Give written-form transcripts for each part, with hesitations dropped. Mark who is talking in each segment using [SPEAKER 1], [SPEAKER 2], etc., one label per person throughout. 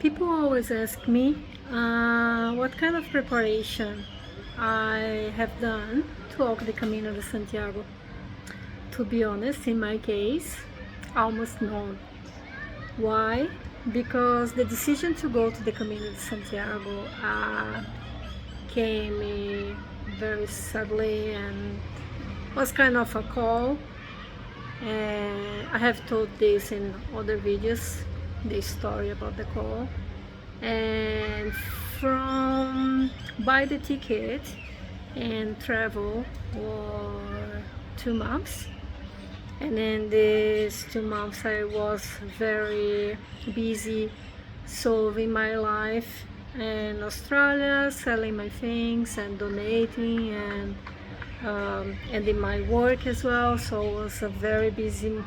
[SPEAKER 1] People always ask me what kind of preparation I have done to walk the Camino de Santiago. To be honest, in my case, almost none. Why? Because the decision to go to the Camino de Santiago came very suddenly and was kind of a call. And I have told this in other videos, the story about the call. And from buy the ticket and travel for 2 months, and in these 2 months I was very busy solving my life in Australia, selling my things and donating, and in my work as well. So it was a very busy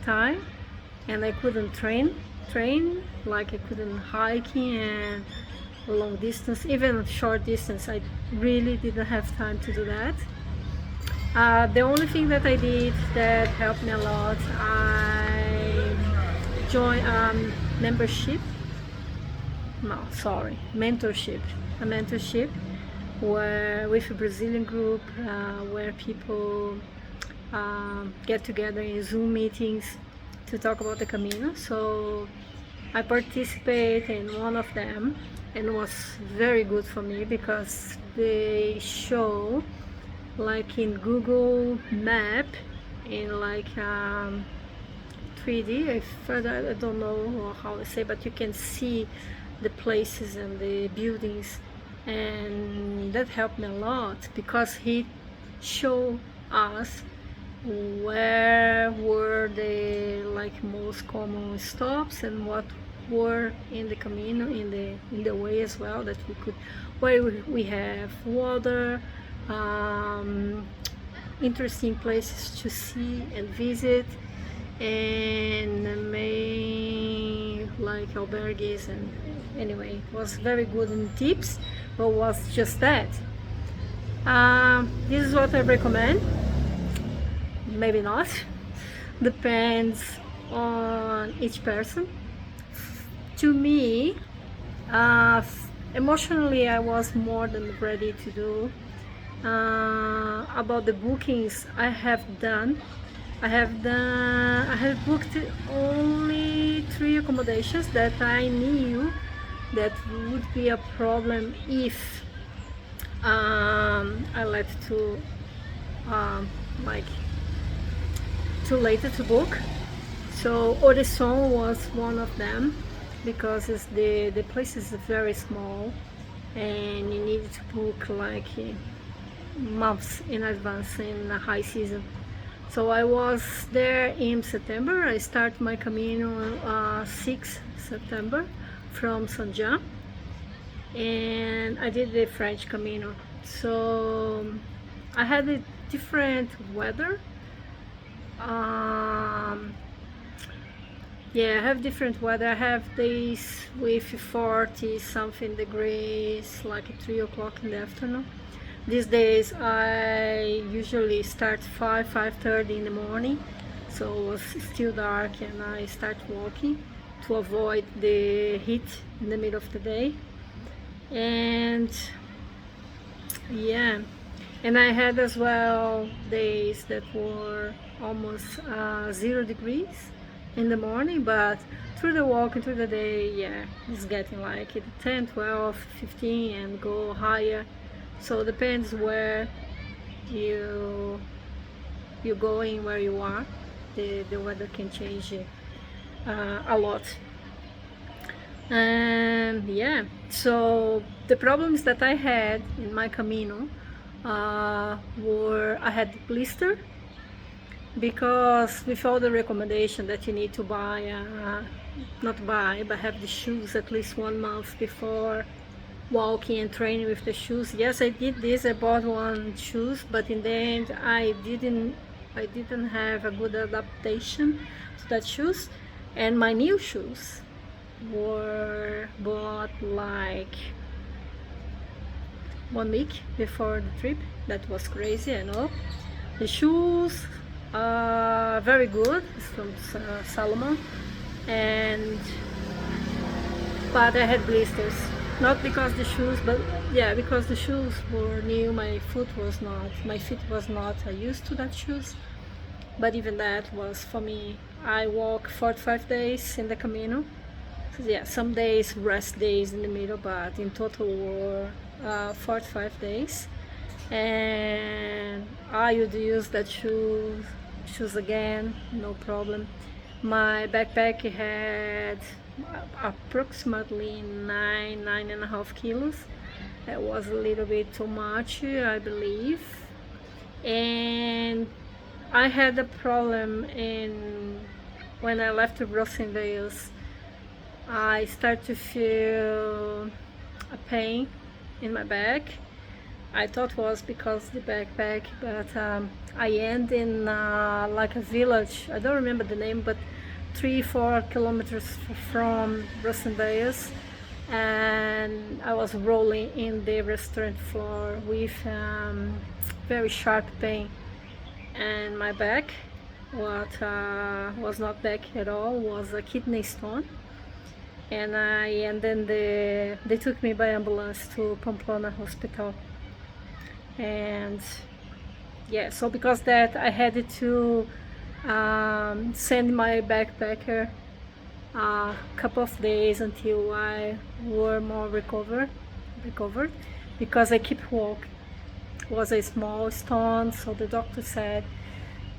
[SPEAKER 1] time, and I couldn't train like I couldn't hiking and long distance, even short distance. I really didn't have time to do that. The only thing that I did that helped me a lot, I joined membership, no sorry mentorship, a mentorship where with a Brazilian group where people get together in Zoom meetings to talk about the Camino. So I participated in one of them, and it was very good for me because they show like in Google Map in 3D. I don't know how to say, but you can see the places and the buildings, and that helped me a lot because he showed us where were the most common stops and what were in the Camino, in the way as well, that we could, where we have water, interesting places to see and visit, and main albergues. And anyway, it was very good in tips, but was just that. This is what I recommend. Maybe not, depends on each person. To me, emotionally I was more than ready to do. About the bookings, I have booked only 3 accommodations that I knew that would be a problem if I let too too late to book. So Horizon was one of them because the place is very small and you need to book months in advance in the high season. So I was there in September. I start my Camino 6 September from Saint Jean, and I did the French Camino. So I had a different weather. Yeah, I have different weather. I have days with 40 something degrees, like at 3 o'clock in the afternoon. These days I usually start 5:30 in the morning, so it was still dark, and I start walking to avoid the heat in the middle of the day. And yeah, and I had as well days that were almost 0 degrees in the morning, but through the walk through the day, yeah, it's getting 10, 12, 15 and go higher. So it depends where you're going, where you are. The weather can change a lot. And yeah, so the problems that I had in my Camino were I had blister, because with all the recommendation that you need to buy, not buy, but have the shoes at least 1 month before walking and training with the shoes. Yes, I did this. I bought one shoes, but in the end I didn't have a good adaptation to that shoes, and my new shoes were bought 1 week before the trip. That was crazy, I know. The shoes are very good. It's from Salomon, and but I had blisters. Not because the shoes, but yeah, because the shoes were new. My feet was not used to that shoes. But even that was for me. I walk 45 days in the Camino. So yeah, some days rest days in the middle, but in total were 45 days. And I would use that shoes again, no problem. My backpack had approximately 9.5 kilos. That was a little bit too much, I believe. And I had a problem when I left Brussels Wales. I started to feel a pain in my back. I thought it was because of the backpack, but I ended in like a village. I don't remember the name, but 3-4 kilometers from Brussels Wales, and I was rolling in the restaurant floor with very sharp pain, and my back, what was not back at all, was a kidney stone. And then they took me by ambulance to Pamplona hospital. And yeah, so because that I had to send my backpacker a couple of days until I were more recovered, because I keep walking. It was a small stone, so the doctor said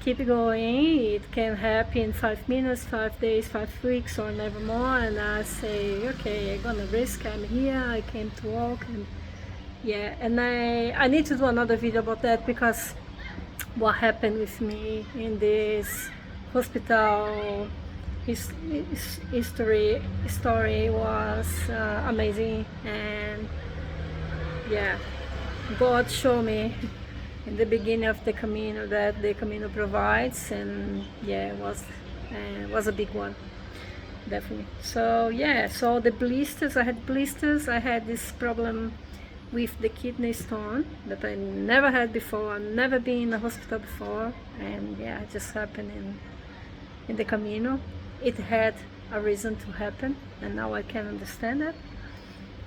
[SPEAKER 1] keep going, it can happen in 5 minutes, 5 days, 5 weeks, or never more. And I say, okay, I'm gonna risk, I'm here, I came to walk. And yeah, and I need to do another video about that, because what happened with me in this hospital story was amazing. And yeah, God showed me in the beginning of the Camino that the Camino provides, and yeah, it was a big one, definitely. So yeah, so the blisters, I had this problem with the kidney stone that I never had before. I've never been in a hospital before, and yeah, it just happened in the Camino. It had a reason to happen, and now I can understand it.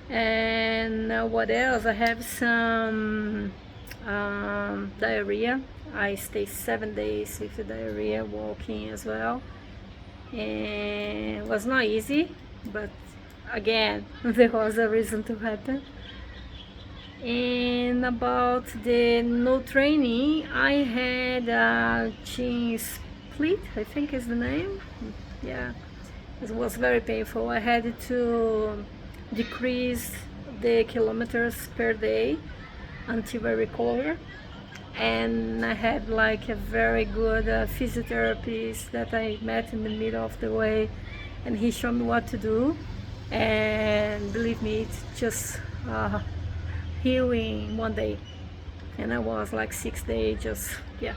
[SPEAKER 1] And what else? I have some diarrhea. I stayed 7 days with the diarrhea, walking as well, and it was not easy, but again, there was a reason to happen. And about the no training, I had a chin split, I think is the name. Yeah, it was very painful. I had to decrease the kilometers per day until I recover. And I had like a very good physiotherapist that I met in the middle of the way, and he showed me what to do. And believe me, it's just healing one day, and I was like 6 days, just yeah.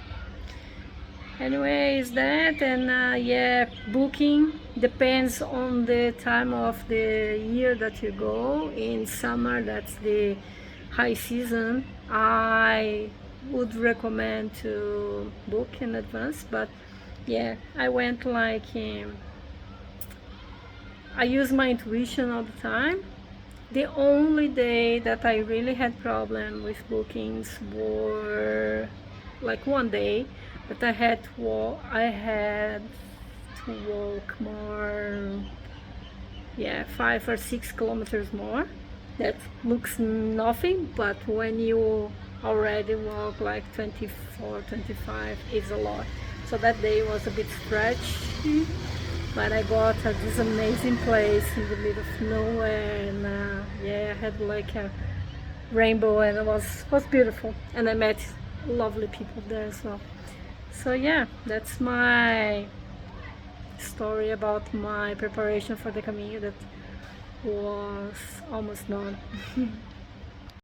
[SPEAKER 1] Anyways, that. And yeah, booking depends on the time of the year that you go. In summer, that's the high season, I would recommend to book in advance. But yeah, I went like I use my intuition all the time. The only day that I really had problem with bookings were like one day that I had to walk more, yeah, 5 or 6 kilometers more. That looks nothing, but when you already walk like 24, 25, it's a lot. So that day was a bit stretchy, but I got this amazing place in the middle of nowhere, and yeah, I had like a rainbow, and it was beautiful, and I met lovely people there as well. So yeah, that's my story about my preparation for the Camino that was almost done.